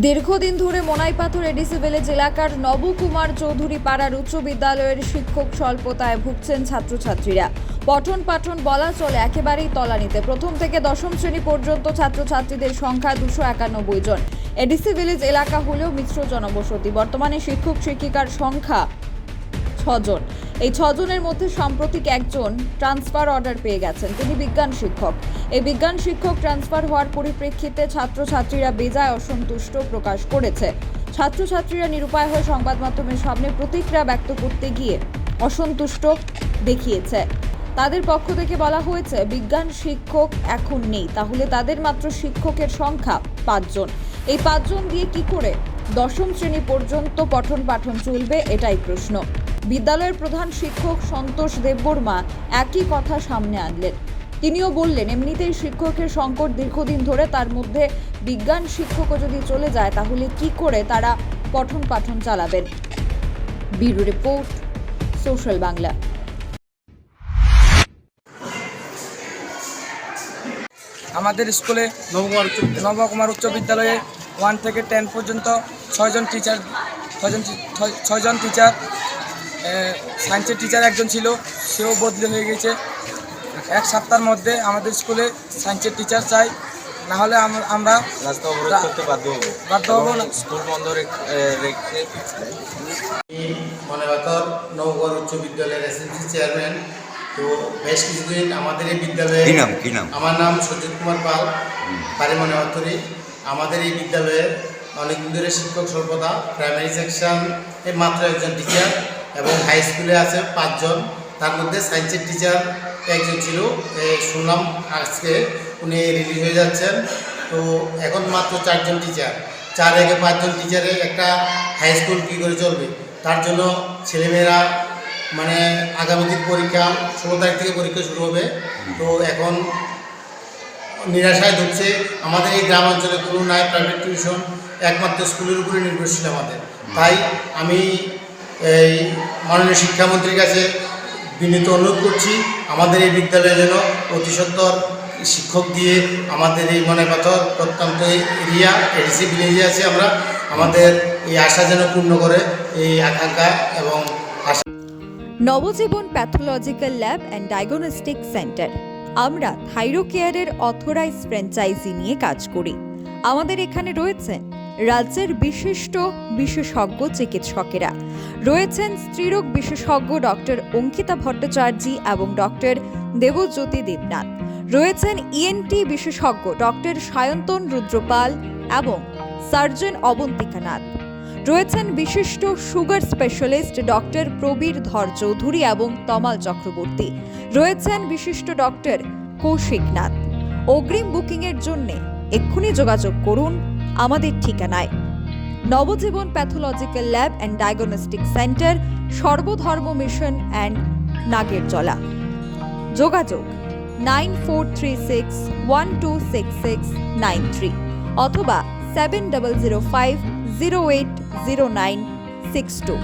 দীর্ঘদিন ধরে মোনাইপাথর ADC village এলাকার নবকুমার চৌধুরী পাড়ার উচ্চ বিদ্যালয়ের শিক্ষক স্বল্পতায় ভুগছেন ছাত্রছাত্রীরা। পঠন পাঠন বলা চলে একেবারেই তলানিতে। প্রথম থেকে দশম শ্রেণী পর্যন্ত ছাত্রছাত্রীদের সংখ্যা 291 জন। এডিসি ভিলেজ এলাকা হলেও মিশ্র জনবসতি। বর্তমানে শিক্ষক শিক্ষিকার সংখ্যা 6 জন। এই 6 জনের মধ্যে সাম্প্রতিক একজন ট্রান্সফার অর্ডার পেয়ে গেছেন। তিনি বিজ্ঞান শিক্ষক। এই বিজ্ঞান শিক্ষক ট্রান্সফার হওয়ার পরিপ্রেক্ষিতে ছাত্রছাত্রীরা বেজায় অসন্তুষ্ট প্রকাশ করেছে। ছাত্রছাত্রীরা নিরুপায় হয়ে সংবাদ মাধ্যমের সামনে প্রতিক্রিয়া ব্যক্ত করতে গিয়ে অসন্তুষ্ট দেখিয়েছে। তাদের পক্ষ থেকে বলা হয়েছে, বিজ্ঞান শিক্ষক এখন নেই, তাহলে তাদের মাত্র শিক্ষকের সংখ্যা 5 জন। এই 5 জন দিয়ে কি করে দশম শ্রেণী পর্যন্ত পঠন পাঠন চলবে, এটাই প্রশ্ন। বিদ্যালয়ের প্রধান শিক্ষক সন্তোষ দেববর্মা একই কথা সামনে আনলেন। তিনিও বললেন, এমনিতেই শিক্ষকের সংকট দীর্ঘদিন ধরে, তার মধ্যে বিজ্ঞান শিক্ষকও যদি চলে যায় তাহলে কি করে তারা পঠন পাঠন চালাবেন। Bureau report, social Bangla. আমাদের স্কুলে নবকুমার উচ্চ বিদ্যালয়ে 1 থেকে 10 পর্যন্ত 6 জন টিচার, সায়েন্সের টিচার একজন ছিল, সেও বদলি হয়ে গেছে। এক সপ্তাহের মধ্যে আমাদের স্কুলে সায়েন্সের টিচার চাই, না হলে আমরা রাস্তা অবরোধ করতে বাধ্য হব না। স্কুল বন্ধ রেখে মোনাইপাথর নবকুমার উচ্চ বিদ্যালয়ের এসএমসি চেয়ারম্যান। তো বেশ কিছুদিন আমাদের এই বিদ্যালয়ে কি নাম? আমার নাম সজিত কুমার পাল, বাড়ি মোনাইপাথরই। আমাদের এই বিদ্যালয়ে অনেকদিন ধরে শিক্ষক স্বল্পতা। প্রাইমারি সেকশনে মাত্র একজন টিচার এবং হাই স্কুলে আছে 5 জন। তার মধ্যে সায়েন্সের টিচার একজন ছিল, শুনলাম আজকে উনি রিলিজ হয়ে যাচ্ছেন। তো এখন মাত্র 4 জন টিচার, 4 থেকে 5 জন টিচারে একটা হাই স্কুল কী করে চলবে? তার জন্য ছেলেমেয়েরা মানে আগামী দিন পরীক্ষা 16 তারিখ থেকে পরীক্ষা শুরু হবে। তো এখন নিরাশায় ঢুকছে। আমাদের এই গ্রাম অঞ্চলে কোনো নাই প্রাইভেট টিউশন, একমাত্র স্কুলের উপরে নির্ভরশীল আমাদের। তাই আমি এই মাননীয় শিক্ষামন্ত্রীর কাছে বিনীত অনুরোধ করছি, আমাদের এই বিদ্যালয়ে যেন অতি সত্বর শিক্ষক দিয়ে আমাদের এই মোনাইপাথর প্রত্যন্ত এরিয়া এডিসি ভিলেজে আছে আমরা, আমাদের এই আশা যেন পূর্ণ করে, এই আকাঙ্ক্ষা এবং আশা। Nabajiban pathological lab and diagnostic centre. আমরা থাইরোকেয়ারের অথরাইজ ফ্র্যাঞ্চাইজি নিয়ে কাজ করি। আমাদের এখানে রয়েছেন রাজ্যের বিশিষ্ট বিশেষজ্ঞ চিকিৎসকেরা, রয়েছেন স্ত্রীরোগ বিশেষজ্ঞ ডক্টর অঙ্কিতা ভট্টাচার্য এবং ডক্টর দেবজ্যোতি দেবনাথ, রয়েছেন ইএনটি বিশেষজ্ঞ ডক্টর সায়ন্তন রুদ্রপাল এবং সার্জন অবন্তিকা নাথ, রয়েছেন বিশিষ্ট সুগার স্পেশালিস্ট ডক্টর প্রবীর ধর চৌধুরী এবং তমাল চক্রবর্তী, রয়েছেন বিশিষ্ট ডক্টর কৌশিক নাথ। অগ্রিম বুকিংয়ের জন্য এক্ষুনি যোগাযোগ করুন আমাদের ঠিকানায়। Nabajiban pathological lab and diagnostic centre, Sarbadharma mission and Nagerjala. যোগাযোগ 9436126693 অথবা 7005080962।